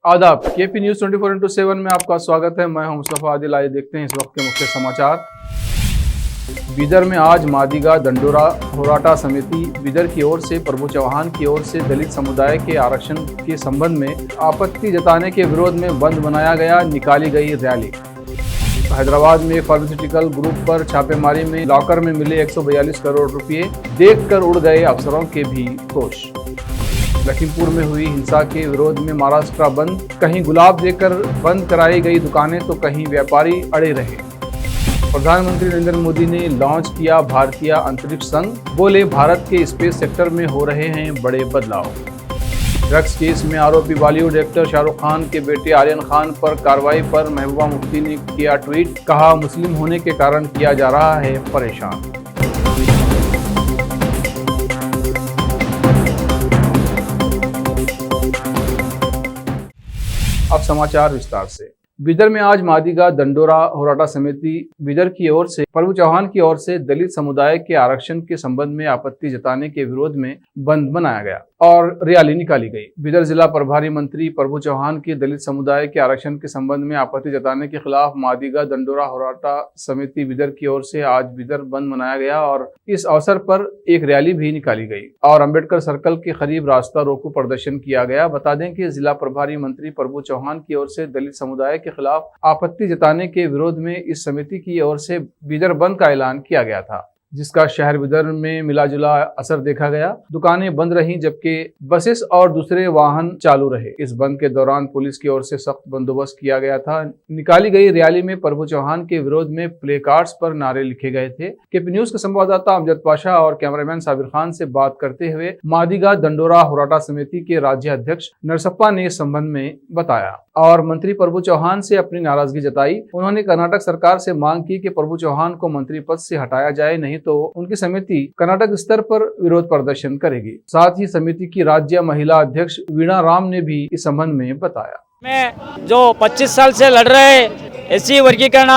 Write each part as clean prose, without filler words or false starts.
आदाब। KP news 24x7 में आपका स्वागत है। मैं हूं मुस्तफा आदिल। आइए देखते हैं इस वक्त के मुख्य समाचार। बीदर में आज मादिगा दंडोरा होराटा समिति बीदर की ओर से प्रभु चौहान की ओर से दलित समुदाय के आरक्षण के संबंध में आपत्ति जताने के विरोध में बंद बनाया गया, निकाली गई रैली। हैदराबाद में फार्मास्यूटिकल ग्रुप पर छापेमारी में लॉकर में मिले 142 करोड़ रुपए देखकर उड़ गए अफसरों के भी होश। लखीमपुर में हुई हिंसा के विरोध में महाराष्ट्र बंद, कहीं गुलाब देकर बंद कराई गई दुकानें तो कहीं व्यापारी अड़े रहे। प्रधानमंत्री नरेंद्र मोदी ने लॉन्च किया भारतीय अंतरिक्ष संघ, बोले भारत के स्पेस सेक्टर में हो रहे हैं बड़े बदलाव। ड्रग्स केस में आरोपी बॉलीवुड एक्टर शाहरुख खान के बेटे आर्यन खान पर कार्रवाई पर महबूबा मुफ्ती ने किया ट्वीट, कहा मुस्लिम होने के कारण किया जा रहा है परेशान। अब समाचार विस्तार से। बीदर में आज मादिगा दंडोरा होराटा समिति बीदर की ओर से प्रभु चौहान की ओर से दलित समुदाय के आरक्षण के संबंध में आपत्ति जताने के विरोध में बंद बनाया गया और रैली निकाली गई। बीदर जिला प्रभारी मंत्री प्रभु चौहान की दलित समुदाय के आरक्षण के संबंध में आपत्ति जताने के खिलाफ मादिगा दंडोरा होराटा समिति बीदर की ओर से आज बीदर बंद मनाया गया और इस अवसर पर एक रैली भी निकाली गई और अम्बेडकर सर्कल के करीब रास्ता रोको प्रदर्शन किया गया। बता दें कि जिला प्रभारी मंत्री प्रभु चौहान की ओर से दलित समुदाय के खिलाफ आपत्ति जताने के विरोध में इस समिति की ओर से बीदर बंद का ऐलान किया गया था, जिसका शहर बीदर में मिलाजुला असर देखा गया। दुकानें बंद रहीं जबकि बसेस और दूसरे वाहन चालू रहे। इस बंद के दौरान पुलिस की ओर से सख्त बंदोबस्त किया गया था। निकाली गई रैली में प्रभु चौहान के विरोध में प्ले कार्ड्स पर नारे लिखे गए थे। केपी न्यूज के संवाददाता अमजद पाशा और कैमरामैन साबिर खान से बात करते हुए मादिगा दंडोरा होराटा समिति के राज्य अध्यक्ष नरसप्पा ने इस संबंध में बताया और मंत्री प्रभु चौहान से अपनी नाराजगी जताई। उन्होंने कर्नाटक सरकार से मांग की कि प्रभु चौहान को मंत्री पद से हटाया जाए, नहीं तो उनकी समिति कर्नाटक स्तर पर विरोध प्रदर्शन करेगी। साथ ही समिति की राज्य महिला अध्यक्ष वीणा राम ने भी इस संबंध में बताया। मैं जो 25 साल से लड़ रहे एससी वर्गीकरण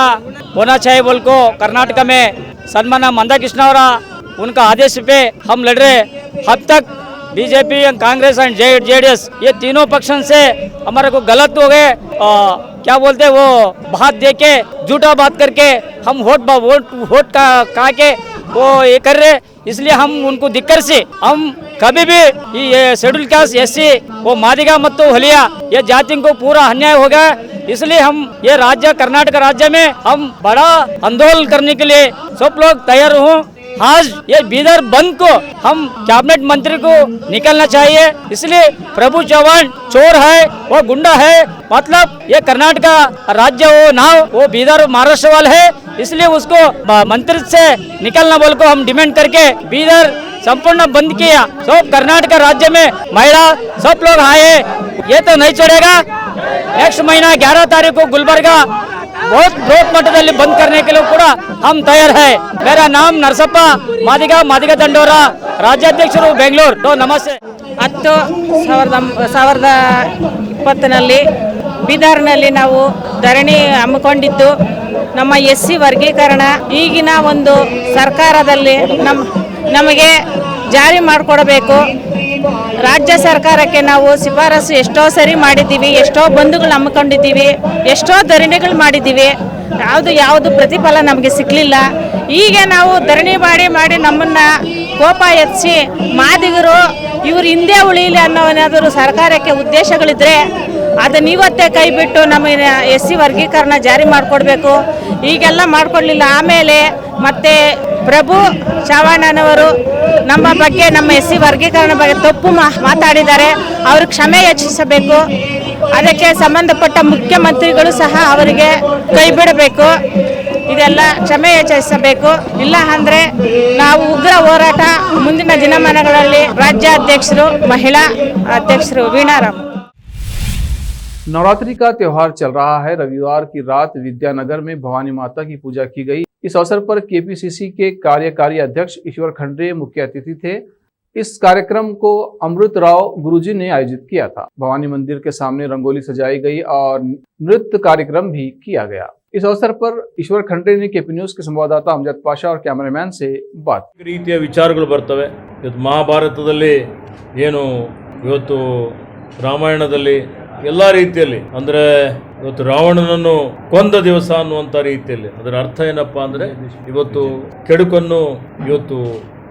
होना चाहिए बोल को कर्नाटक में सन्मान्य मंदा कृष्णा उनका आदेश पे हम लड़ रहे। अब तक बीजेपी कांग्रेस एंड जेडीएस ये तीनों पक्षों से हमारे को गलत हो गए। क्या बोलते वो बात दे के झूठा बात करके हम वोट का के वो ये कर रहे। इसलिए हम उनको दिक्कत से हम कभी भी ये शेड्यूल कास्ट एससी वो मादिगा मत हलिया ये जाति को पूरा अन्याय हो गया। इसलिए हम ये राज्य कर्नाटक राज्य में हम बड़ा आंदोलन करने के लिए सब लोग तैयार हों। आज ये बीदर बंद को हम कैबिनेट मंत्री को निकलना चाहिए। इसलिए प्रभु चौहान चोर है, वो गुंडा है, मतलब ये कर्नाटक राज्य वो ना वो बीदर महाराष्ट्र वाला है, इसलिए उसको मंत्री से निकलना बोल को हम डिमांड करके बीदर संपूर्ण बंद किया। सब कर्नाटक राज्य में महिला सब लोग आए, ये तो नहीं चलेगा। नेक्स्ट महीना 11 तारीख को गुलबर्गा बहुत बृहत मಟ್ಟದಲ್ಲಿ बंद करने के लिए पूरा हम तैयार है। मेरा नाम नरसप्पा मादिगा दंडोरा राज्याध्यक्षರು ಬೆಂಗಳೂರು। तो नमस्ते। 10/2020 ಬೀದರ್ನಲ್ಲಿ ನಾವು ಧರಣಿ ಹಮ್ಮಿಕೊಂಡಿದ್ದು ನಮ್ಮ ಎಸ್ಸಿ ವರ್ಗೀಕರಣ ಈಗಿನ ಒಂದು ಸರ್ಕಾರದಲ್ಲಿ ನಮಗೆ ಜಾರಿ ಮಾಡಿಕೊಡಬೇಕು। ರಾಜ್ಯ ಸರ್ಕಾರಕ್ಕೆ ನಾವು ಶಿಫಾರಸು ಎಷ್ಟೋ ಸರಿ ಮಾಡಿದ್ದೀವಿ, ಎಷ್ಟೋ ಬಂಧುಗಳು ಹಮ್ಮಿಕೊಂಡಿದ್ದೀವಿ, ಎಷ್ಟೋ ಧರಣಿಗಳು ಮಾಡಿದ್ದೀವಿ, ಯಾವುದು ಪ್ರತಿಫಲ ನಮಗೆ ಸಿಗಲಿಲ್ಲ। ಈಗ ನಾವು ಧರಣಿ ಮಾಡಿ ನಮ್ಮನ್ನು ಕೋಪ ಎತ್ತಿಸಿ ಮಾದಿಗರು ಇವರು ಹಿಂದೆ ಉಳಿಯಲಿ ಅನ್ನೋ ಏನಾದರೂ ಸರ್ಕಾರಕ್ಕೆ ಉದ್ದೇಶಗಳಿದ್ರೆ ಅದನ್ನ ಇವತ್ತೇ ಕೈ ಬಿಟ್ಟು ನಮಗೆ ಎಸ್ಸಿ ವರ್ಗೀಕರಣ ಜಾರಿ ಮಾಡಿಕೊಡ್ಬೇಕು। ಈಗೆಲ್ಲ ಮಾಡಿಕೊಡ್ಲಿಲ್ಲ ಆಮೇಲೆ ಮತ್ತೆ ಪ್ರಭು ಚೌಹಾಣನವರು ನಮ್ಮ ಬಗ್ಗೆ ನಮ್ಮ ಎಸ್ಸಿ ವರ್ಗೀಕರಣ ಬಗ್ಗೆ ತಪ್ಪು ಮಾತಾಡಿದ್ದಾರೆ, ಅವರು ಕ್ಷಮೆ ಯಾಚಿಸಬೇಕು। ಅದಕ್ಕೆ ಸಂಬಂಧಪಟ್ಟ ಮುಖ್ಯಮಂತ್ರಿಗಳು ಸಹ ಅವರಿಗೆ ಕೈ ಬಿಡಬೇಕು, ಇದೆಲ್ಲ ಕ್ಷಮೆ ಯಾಚಿಸಬೇಕು। ಇಲ್ಲ ಅಂದ್ರೆ ನಾವು ಉಗ್ರ ಹೋರಾಟ ಮುಂದಿನ ದಿನಮಾನಗಳಲ್ಲಿ ರಾಜ್ಯಾಧ್ಯಕ್ಷರು महिला अध्यक्षರು वीणा राम। नवरात्रि का त्योहार चल रहा है। रविवार की रात विद्यानगर में भवानी माता की पूजा की गई। इस अवसर पर केपीसीसी के कार्यकारी अध्यक्ष ईश्वर खंडरे मुख्य अतिथि थे। इस कार्यक्रम को अमृत राव गुरुजी ने आयोजित किया था। भवानी मंदिर के सामने रंगोली सजाई गई और नृत्य कार्यक्रम भी किया गया। इस अवसर पर ईश्वर खंडरे ने केपी न्यूज के संवाददाता अमजद पाशा और कैमरामैन से बात। ರೀತಿಯ ವಿಚಾರಗಳು ಬರ್ತವೆ। ಇವತ್ತು ಮಹಾಭಾರತದಲ್ಲಿ ಏನು ಇವತ್ತು ರಾಮಾಯಣದಲ್ಲಿ ಎಲ್ಲ ರೀತಿಯಲ್ಲಿ ಅಂದ್ರೆ ಇವತ್ತು ರಾವಣನನ್ನು ಕೊಂದ ದಿವಸ ಅನ್ನುವಂಥ ರೀತಿಯಲ್ಲಿ ಅದರ ಅರ್ಥ ಏನಪ್ಪಾ ಅಂದ್ರೆ ಇವತ್ತು ಕೆಡುಕನ್ನು ಇವತ್ತು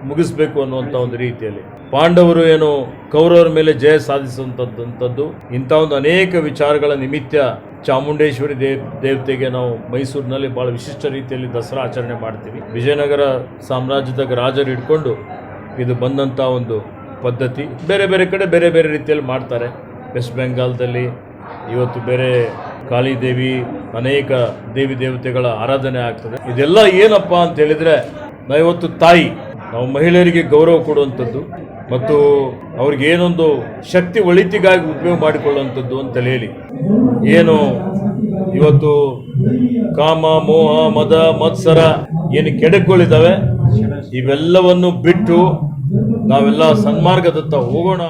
ಮುಗಿಸ್ಬೇಕು ಅನ್ನುವಂಥ ಒಂದು ರೀತಿಯಲ್ಲಿ ಪಾಂಡವರು ಏನು ಕೌರವರ ಮೇಲೆ ಜಯ ಸಾಧಿಸುವಂಥದ್ದು ಇಂಥ ಒಂದು ಅನೇಕ ವಿಚಾರಗಳ ನಿಮಿತ್ತ ಚಾಮುಂಡೇಶ್ವರಿ ದೇವತೆಗೆ ನಾವು ಮೈಸೂರಿನಲ್ಲಿ ಬಹಳ ವಿಶಿಷ್ಟ ರೀತಿಯಲ್ಲಿ ದಸರಾ ಆಚರಣೆ ಮಾಡ್ತೀವಿ. ವಿಜಯನಗರ ಸಾಮ್ರಾಜ್ಯದ ರಾಜರು ಹಿಡ್ಕೊಂಡು ಇದು ಬಂದಂಥ ಒಂದು ಪದ್ಧತಿ. ಬೇರೆ ಬೇರೆ ಕಡೆ ಬೇರೆ ಬೇರೆ ರೀತಿಯಲ್ಲಿ ಮಾಡ್ತಾರೆ. ವೆಸ್ಟ್ ಬೆಂಗಾಲ್ದಲ್ಲಿ ಇವತ್ತು ಬೇರೆ ಕಾಳಿದೇವಿ ಅನೇಕ ದೇವಿ ದೇವತೆಗಳ ಆರಾಧನೆ ಆಗ್ತದೆ. ಇದೆಲ್ಲ ಏನಪ್ಪ ಅಂತ ಹೇಳಿದ್ರೆ ನಾವು ಇವತ್ತು ತಾಯಿ, ನಾವು ಮಹಿಳೆಯರಿಗೆ ಗೌರವ ಕೊಡುವಂಥದ್ದು ಮತ್ತು ಅವ್ರಿಗೆ ಏನೊಂದು ಶಕ್ತಿ ಒಳಿತಿಗಾಗಿ ಉಪಯೋಗ ಮಾಡಿಕೊಳ್ಳುವಂಥದ್ದು ಅಂತೇಳಿ ಹೇಳಿ ಏನು ಇವತ್ತು ಕಾಮ ಮೋಹ ಮದ ಮತ್ಸರ ಏನು ಕೆಡಕುಗಳಿದ್ದಾವೆ ಇವೆಲ್ಲವನ್ನು ಬಿಟ್ಟು ನಾವೆಲ್ಲ ಸನ್ಮಾರ್ಗದತ್ತ ಹೋಗೋಣ.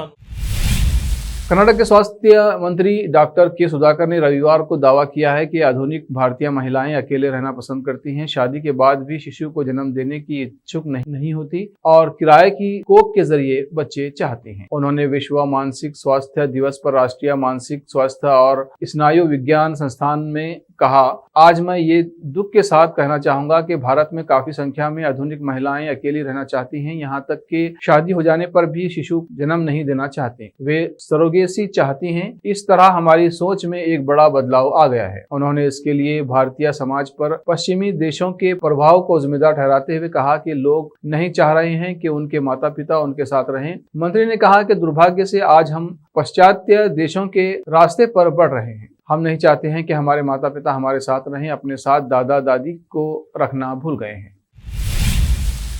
कर्नाटक के स्वास्थ्य मंत्री डॉक्टर के सुधाकर ने रविवार को दावा किया है कि आधुनिक भारतीय महिलाएं अकेले रहना पसंद करती हैं, शादी के बाद भी शिशु को जन्म देने की इच्छुक नहीं होती और किराए की कोख के जरिए बच्चे चाहती हैं। उन्होंने विश्व मानसिक स्वास्थ्य दिवस पर राष्ट्रीय मानसिक स्वास्थ्य और स्नायु विज्ञान संस्थान में कहा, आज मैं ये दुख के साथ कहना चाहूंगा कि भारत में काफी संख्या में आधुनिक महिलाएं अकेली रहना चाहती हैं, यहाँ तक कि शादी हो जाने पर भी शिशु जन्म नहीं देना चाहते, वे सरोगेसी चाहती हैं। इस तरह हमारी सोच में एक बड़ा बदलाव आ गया है। उन्होंने इसके लिए भारतीय समाज पर पश्चिमी देशों के प्रभाव को जिम्मेदार ठहराते हुए कहा कि लोग नहीं चाह रहे हैं कि उनके माता पिता उनके साथ रहें। मंत्री ने कहा कि दुर्भाग्य से आज हम पाश्चात्य देशों के रास्ते पर बढ़ रहे हैं। हम नहीं चाहते हैं कि हमारे माता पिता हमारे साथ रहें, अपने साथ दादा दादी को रखना भूल गए हैं।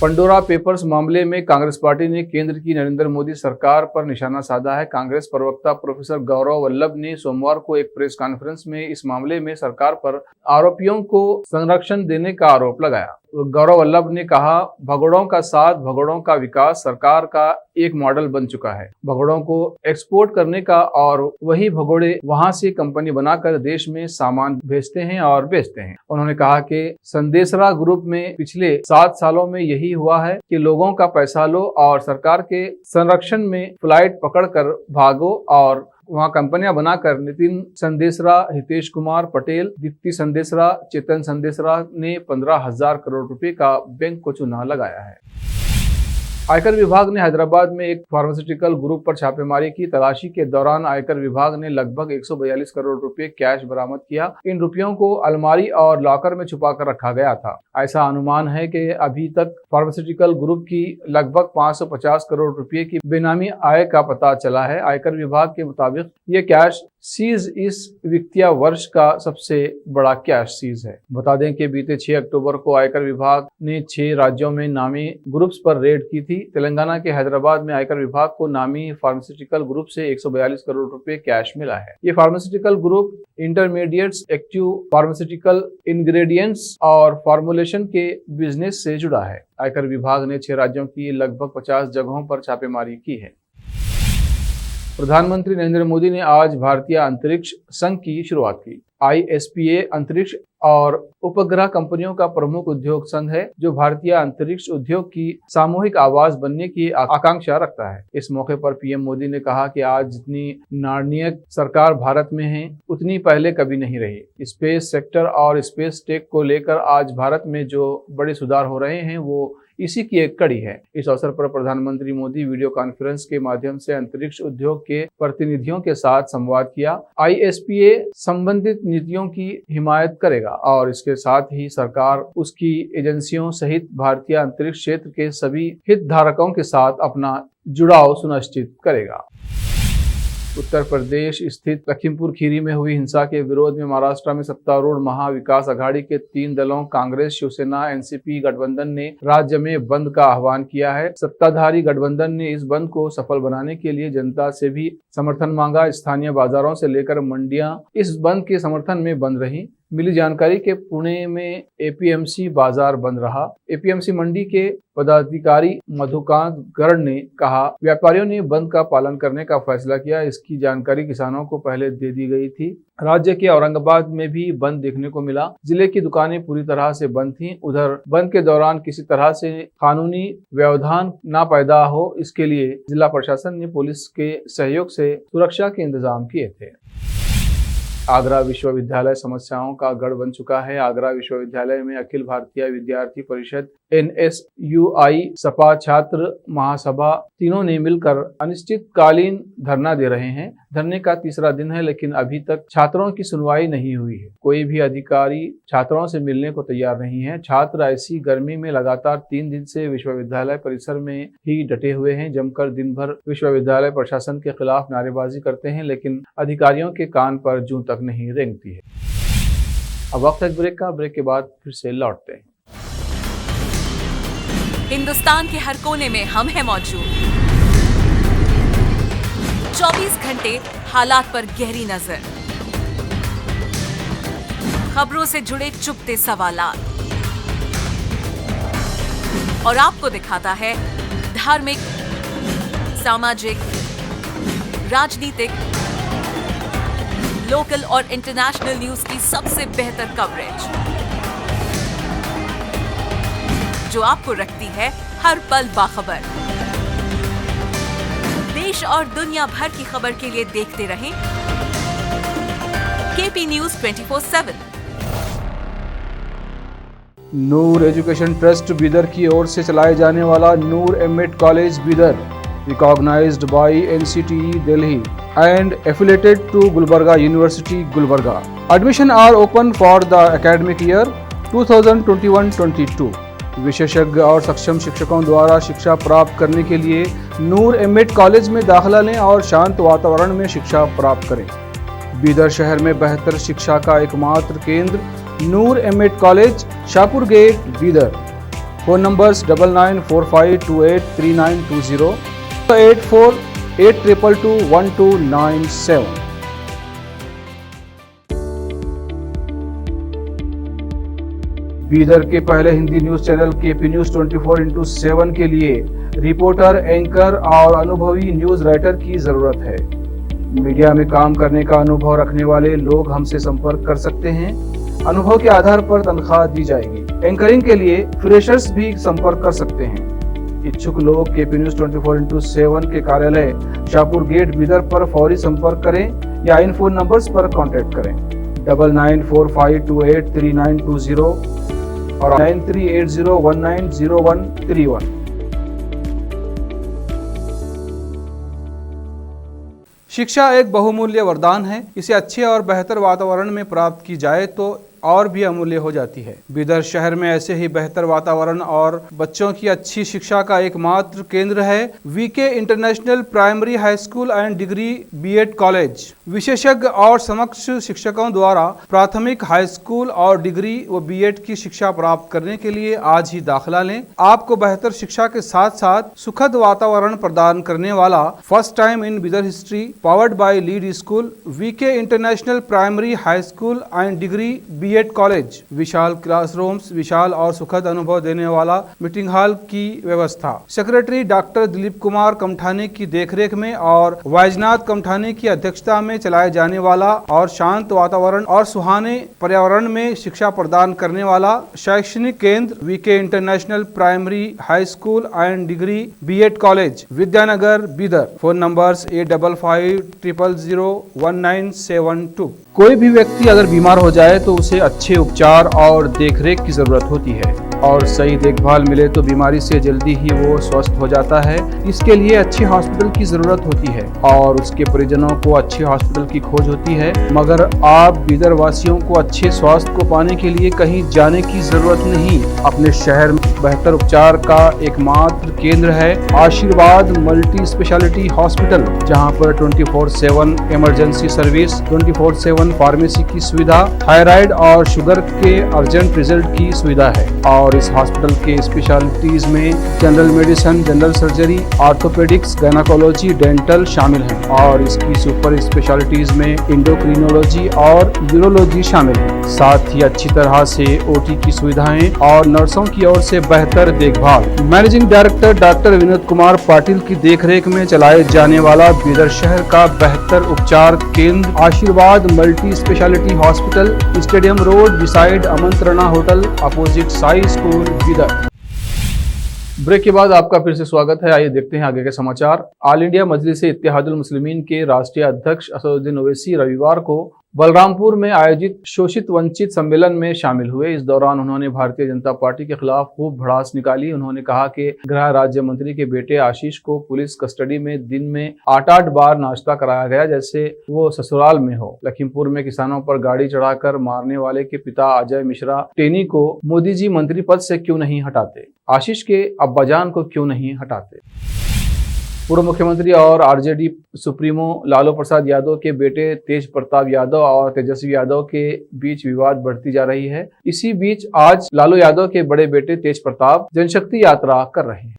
पंडोरा पेपर्स मामले में कांग्रेस पार्टी ने केंद्र की नरेंद्र मोदी सरकार पर निशाना साधा है। कांग्रेस प्रवक्ता प्रोफेसर गौरव वल्लभ ने सोमवार को एक प्रेस कॉन्फ्रेंस में इस मामले में सरकार पर आरोपियों को संरक्षण देने का आरोप लगाया। गौरव वल्लभ ने कहा, भगोड़ों का साथ, भगोड़ों का विकास सरकार का एक मॉडल बन चुका है। भगोड़ों को एक्सपोर्ट करने का और वही भगोड़े वहां से कंपनी बनाकर देश में सामान भेजते हैं और बेचते हैं। उन्होंने कहा कि संदेशरा ग्रुप में पिछले 7 सालों में यही हुआ है कि लोगों का पैसा लो और सरकार के संरक्षण में फ्लाइट पकड़कर भागो और वहाँ कंपनियां बनाकर नितिन संदेशरा, हितेश कुमार पटेल, दीप्ति संदेशरा, चेतन संदेशरा ने 15,000 करोड़ रुपए का बैंक को चूना लगाया है। आयकर विभाग ने हैदराबाद में एक फार्मास्यूटिकल ग्रुप पर छापेमारी की। तलाशी के दौरान आयकर विभाग ने लगभग 142 करोड़ रुपए कैश बरामद किया। इन रुपयों को अलमारी और लॉकर में छुपा कर रखा गया था। ऐसा अनुमान है कि अभी तक फार्मास्यूटिकल ग्रुप की लगभग 550 करोड़ रुपए की बेनामी आय का पता चला है। आयकर विभाग के मुताबिक ये कैश सीज इस वित्तीय वर्ष का सबसे बड़ा कैश सीज है। बता दें कि बीते 6 अक्टूबर को आयकर विभाग ने 6 राज्यों में नामी ग्रुप्स पर रेड की थी। तेलंगाना के हैदराबाद में आयकर विभाग को नामी फार्मास्यूटिकल ग्रुप से 142 करोड़ रुपए कैश मिला है। ये pharmaceutical group intermediates, active pharmaceutical ingredients और फॉर्मुलेशन के बिजनेस से जुड़ा है। आयकर विभाग ने 6 राज्यों की लगभग 50 जगहों पर छापेमारी की है। प्रधानमंत्री नरेंद्र मोदी ने आज भारतीय अंतरिक्ष संघ की शुरुआत की। ISPA अंतरिक्ष और उपग्रह कंपनियों का प्रमुख उद्योग संघ है, जो भारतीय अंतरिक्ष उद्योग की सामूहिक आवाज बनने की आकांक्षा रखता है। इस मौके पर पीएम मोदी ने कहा कि आज जितनी निर्णायक सरकार भारत में है, उतनी पहले कभी नहीं रही। स्पेस सेक्टर और स्पेस टेक को लेकर आज भारत में जो बड़े सुधार हो रहे हैं, वो इसी की एक कड़ी है। इस अवसर पर प्रधानमंत्री मोदी वीडियो कॉन्फ्रेंस के माध्यम से अंतरिक्ष उद्योग के प्रतिनिधियों के साथ संवाद किया। ISPA संबंधित नीतियों की हिमायत करेगा और इसके साथ ही सरकार उसकी एजेंसियों सहित भारतीय अंतरिक्ष क्षेत्र के सभी हितधारकों के साथ अपना जुड़ाव सुनिश्चित करेगा। उत्तर प्रदेश स्थित लखीमपुर खीरी में हुई हिंसा के विरोध में महाराष्ट्र में सत्तारूढ़ महाविकास अघाड़ी के 3 दलों कांग्रेस, शिवसेना, NCP गठबंधन ने राज्य में बंद का आह्वान किया है। सत्ताधारी गठबंधन ने इस बंद को सफल बनाने के लिए जनता से भी समर्थन मांगा। स्थानीय बाजारों से लेकर मंडियां इस बंद के समर्थन में बंद रही। मिली जानकारी के पुणे में APMC बाजार बंद रहा। APMC मंडी के पदाधिकारी मधुकांत गर्ग ने कहा, व्यापारियों ने बंद का पालन करने का फैसला किया। इसकी जानकारी किसानों को पहले दे दी गई थी। राज्य के औरंगाबाद में भी बंद देखने को मिला। जिले की दुकानें पूरी तरह से बंद थीं। उधर बंद के दौरान किसी तरह से कानूनी व्यवधान न पैदा हो, इसके लिए जिला प्रशासन ने पुलिस के सहयोग से सुरक्षा के इंतजाम किए थे। आगरा विश्वविद्यालय समस्याओं का गढ़ बन चुका है। आगरा विश्वविद्यालय में अखिल भारतीय विद्यार्थी परिषद, NSUI, सपा, छात्र महासभा तीनों ने मिलकर अनिश्चितकालीन धरना दे रहे हैं। धरने का तीसरा दिन है, लेकिन अभी तक छात्रों की सुनवाई नहीं हुई है। कोई भी अधिकारी छात्रों से मिलने को तैयार नहीं है। छात्र ऐसी गर्मी में लगातार 3 दिन से विश्वविद्यालय परिसर में ही डटे हुए हैं। जमकर दिन भर विश्वविद्यालय प्रशासन के खिलाफ नारेबाजी करते हैं, लेकिन अधिकारियों के कान पर जूं तक नहीं रेंगती है। अब वक्त है ब्रेक का। ब्रेक के बाद फिर से लौटते हैं। हिंदुस्तान के हर कोने में हम हैं मौजूद। 24 घंटे हालात पर गहरी नजर, खबरों से जुड़े चुपते सवालात, और आपको दिखाता है धार्मिक, सामाजिक, राजनीतिक, लोकल और इंटरनेशनल न्यूज की सबसे बेहतर कवरेज, जो आपको रखती है हर पल बाखबर। देश और दुनिया भर की खबर के लिए देखते रहें KP News 24/7। Noor education trust Bidar की ओर से चलाए जाने वाला Noor MEd college Bidar, recognized by NCTE Delhi and affiliated to Gulbarga University, Gulbarga. Admission are open for the academic year 2021-22. विशेषज्ञ और सक्षम शिक्षकों द्वारा शिक्षा प्राप्त करने के लिए नूर एमएड कॉलेज में दाखिला लें और शांत वातावरण में शिक्षा प्राप्त करें। बीदर शहर में बेहतर शिक्षा का एकमात्र केंद्र Noor MEd college, Shahpur gate, Bidar. Phone numbers 9945283920, 8482221297। Bidar के पहले Hindi news channel KP News 24/7 के लिए रिपोर्टर, एंकर और अनुभवी न्यूज राइटर की जरूरत है। मीडिया में काम करने का अनुभव रखने वाले लोग हमसे संपर्क कर सकते हैं। अनुभव के आधार पर तनख्वाह दी जाएगी। एंकरिंग के लिए फ्रेशर्स भी संपर्क कर सकते हैं। इच्छुक लोग KP News 24/7 के कार्यालय शाहपुर गेट बीदर पर फौरी संपर्क करें या इन फोन नंबर्स पर कांटेक्ट करें 9945283920 और 9380190131। शिक्षा एक बहुमूल्य वरदान है। इसे अच्छे और बेहतर वातावरण में प्राप्त की जाए तो और भी अमूल्य हो जाती है। बीदर शहर में ऐसे ही बेहतर वातावरण और बच्चों की अच्छी शिक्षा का एकमात्र केंद्र है VK international primary high school and degree BEd college. विशेषज्ञ और समक्ष शिक्षकों द्वारा प्राथमिक, हाई स्कूल और डिग्री व BEd की शिक्षा प्राप्त करने के लिए आज ही दाखिला लें। आपको बेहतर शिक्षा के साथ साथ सुखद वातावरण प्रदान करने वाला first time in Bidar history, powered by lead school, VK international primary high school and degree BEd college. विशाल क्लासरूम्स, विशाल और सुखद अनुभव देने वाला मीटिंग हॉल की व्यवस्था। सेक्रेटरी डॉक्टर दिलीप कुमार कमठाने की देखरेख में और वैजनाथ कमठाने की अध्यक्षता में चलाए जाने वाला और शांत वातावरण और सुहाने पर्यावरण में शिक्षा प्रदान करने वाला शैक्षणिक केंद्र VK international primary high school and degree BEd college, Vidyanagar, Bidar. Phone numbers 8550001972। कोई भी व्यक्ति अगर बीमार हो जाए तो उसे अच्छे उपचार और देखरेख की जरूरत होती है और सही देखभाल मिले तो बीमारी से जल्दी ही वो स्वस्थ हो जाता है। इसके लिए अच्छे हॉस्पिटल की जरूरत होती है और उसके परिजनों को अच्छे हॉस्पिटल की खोज होती है। मगर आप बीदर वासियों को अच्छे स्वास्थ्य को पाने के लिए कहीं जाने की जरूरत नहीं। अपने शहर में बेहतर उपचार का एकमात्र केंद्र है आशीर्वाद मल्टी स्पेशलिटी हॉस्पिटल, जहाँ पर 24/7 इमरजेंसी सर्विस, 24/7 फार्मेसी की सुविधा, थायराइड और शुगर के अर्जेंट रिजल्ट की सुविधा है। और इस हॉस्पिटल के स्पेशलिटीज में general medicine, general surgery, orthopaedics, gynaecology, dental शामिल हैं और इसकी सुपर स्पेशलिटीज में इंडोक्रिनोलॉजी और यूरोलॉजी शामिल है। साथ ही अच्छी तरह से OT की सुविधाएं और नर्सों की ओर से बेहतर देखभाल। Managing director doctor Vinod Kumar Patil की देखरेख में चलाए जाने वाला बीदर शहर का बेहतर उपचार केंद्र Ashirwad multi speciality hospital, stadium road beside Amantrana hotel, opposite Sai school, Bidar. Break के बाद आपका फिर से स्वागत है। आइए देखते हैं आगे के समाचार। ऑल इंडिया मजलिस इत्तेहादुल मुस्लिमीन के राष्ट्रीय अध्यक्ष असदुद्दीन ओवैसी रविवार को बलरामपुर में आयोजित शोषित वंचित सम्मेलन में शामिल हुए। इस दौरान उन्होंने भारतीय जनता पार्टी के खिलाफ खूब भड़ास निकाली। उन्होंने कहा कि गृह राज्य मंत्री के बेटे आशीष को पुलिस कस्टडी में दिन में 8-8 बार नाश्ता कराया गया जैसे वो ससुराल में हो। लखीमपुर में किसानों पर गाड़ी चढ़ाकर मारने वाले के पिता अजय मिश्रा टेनी को मोदी जी मंत्री पद से क्यों नहीं हटाते, आशीष के अब्बाजान को क्यों नहीं हटाते। पूर्व मुख्यमंत्री और आरजेडी सुप्रीमो लालू प्रसाद यादव के बेटे तेज प्रताप यादव और तेजस्वी यादव के बीच विवाद बढ़ती जा रही है। इसी बीच आज लालू यादव के बड़े बेटे तेज प्रताप जनशक्ति यात्रा कर रहे हैं।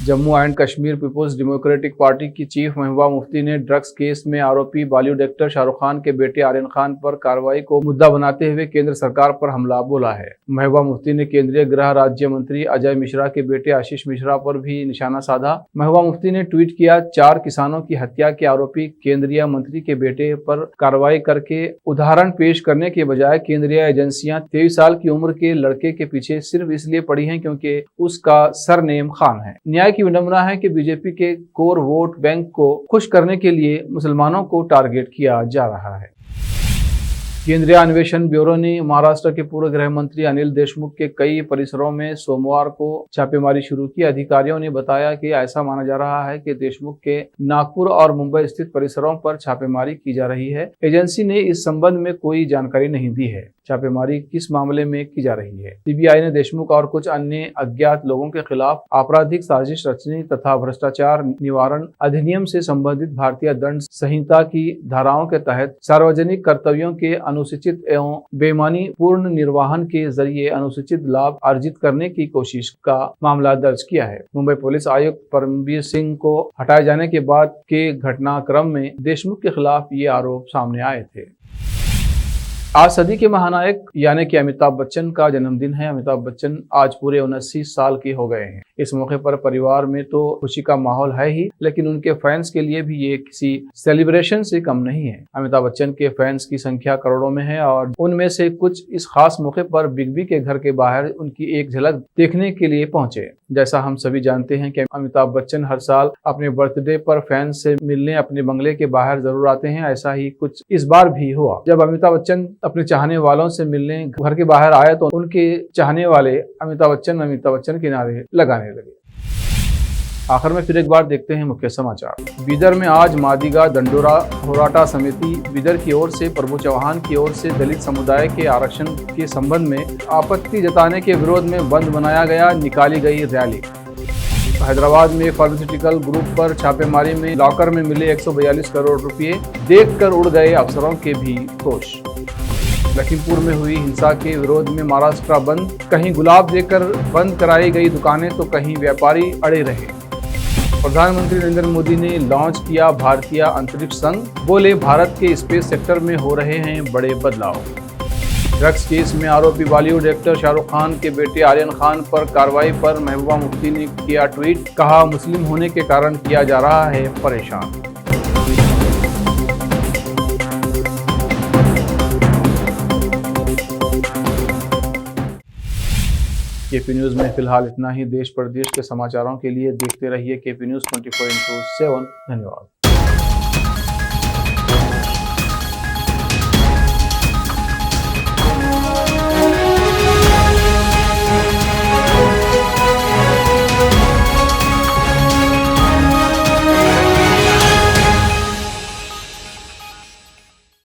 Jammu and Kashmir Peoples Democratic Party की चीफ महबूबा मुफ्ती ने ड्रग्स केस में आरोपी बॉलीवुड एक्टर शाहरुख खान के बेटे आर्यन खान पर कार्रवाई को मुद्दा बनाते हुए केंद्र सरकार पर हमला बोला है। महबूबा मुफ्ती ने केंद्रीय गृह राज्य मंत्री अजय मिश्रा के बेटे आशीष मिश्रा पर भी निशाना साधा। महबूबा मुफ्ती ने ट्वीट किया, 4 किसानों की हत्या के आरोपी केंद्रीय मंत्री के बेटे पर कार्रवाई करके उदाहरण पेश करने के बजाय केंद्रीय एजेंसियां 23 साल की उम्र के लड़के के पीछे सिर्फ इसलिए पड़ी हैं क्योंकि उसका सरनेम खान है। न्याय की विडंबना है कि बीजेपी के कोर वोट बैंक को खुश करने के लिए मुसलमानों को टारगेट किया जा रहा है। केंद्रीय अन्वेषण ब्यूरो ने महाराष्ट्र के पूर्व गृह मंत्री अनिल देशमुख के कई परिसरों में सोमवार को छापेमारी शुरू की। अधिकारियों ने बताया कि ऐसा माना जा रहा है कि देशमुख के नागपुर और मुंबई स्थित परिसरों पर छापेमारी की जा रही है। एजेंसी ने इस संबंध में कोई जानकारी नहीं दी है। छापेमारी किस मामले में की जा रही है। सीबीआई ने देशमुख और कुछ अन्य अज्ञात लोगों के खिलाफ आपराधिक साजिश रचने तथा भ्रष्टाचार निवारण अधिनियम से संबंधित भारतीय दंड संहिता की धाराओं के तहत सार्वजनिक कर्तव्यों के अनुचित एवं बेईमानी पूर्ण निर्वहन के जरिए अनुचित लाभ अर्जित करने की कोशिश का मामला दर्ज किया है। मुंबई पुलिस आयुक्त परमवीर सिंह को हटाए जाने के बाद के घटनाक्रम में देशमुख के खिलाफ ये आरोप सामने आए थे। आज सदी के महानायक यानी कि अमिताभ बच्चन का जन्मदिन है। अमिताभ बच्चन आज पूरे 79 साल के हो गए हैं। इस मौके पर परिवार में तो खुशी का माहौल है ही, लेकिन उनके फैंस के लिए भी ये किसी सेलिब्रेशन से कम नहीं है। अमिताभ बच्चन के फैंस की संख्या करोड़ों में है और उनमें से कुछ इस खास मौके पर बिग बी के घर के बाहर उनकी एक झलक देखने के लिए पहुंचे। जैसा हम सभी जानते हैं कि अमिताभ बच्चन हर साल अपने बर्थडे पर फैंस से मिलने अपने बंगले के बाहर जरूर आते हैं। ऐसा ही कुछ इस बार भी हुआ। जब अमिताभ बच्चन अपने चाहने वालों से मिलने घर के बाहर आए तो उनके चाहने वाले अमिताभ बच्चन के नारे लगाने लगे। आखिर में फिर एक बार देखते हैं मुख्य समाचार। बीदर में आज मादिगा दंडोरा होराटा समिति बीदर की ओर से प्रभु चौहान की ओर से दलित समुदाय के आरक्षण के संबंध में आपत्ति जताने के विरोध में बंद बनाया गया, निकाली गई रैली। हैदराबाद में फार्मास्यूटिकल ग्रुप पर छापेमारी में लॉकर में मिले 142 करोड़ रुपए देखकर उड़ गए अफसरों के भी होश। लखीमपुर में हुई हिंसा के विरोध में महाराष्ट्र बंद, कहीं गुलाब देकर बंद कराई गई दुकानें तो कहीं व्यापारी अड़े रहे। प्रधानमंत्री नरेंद्र मोदी ने लॉन्च किया भारतीय अंतरिक्ष संघ, बोले भारत के स्पेस सेक्टर में हो रहे हैं बड़े बदलाव। ड्रग्स केस में आरोपी बॉलीवुड एक्टर शाहरुख खान के बेटे आर्यन खान पर कार्रवाई पर महबूबा मुफ्ती ने किया ट्वीट, कहा मुस्लिम होने के कारण किया जा रहा है परेशान। केपी न्यूज में फिलहाल इतना ही। देश प्रदेश के समाचारों के लिए देखते रहिए केपी न्यूज 24/7। धन्यवाद।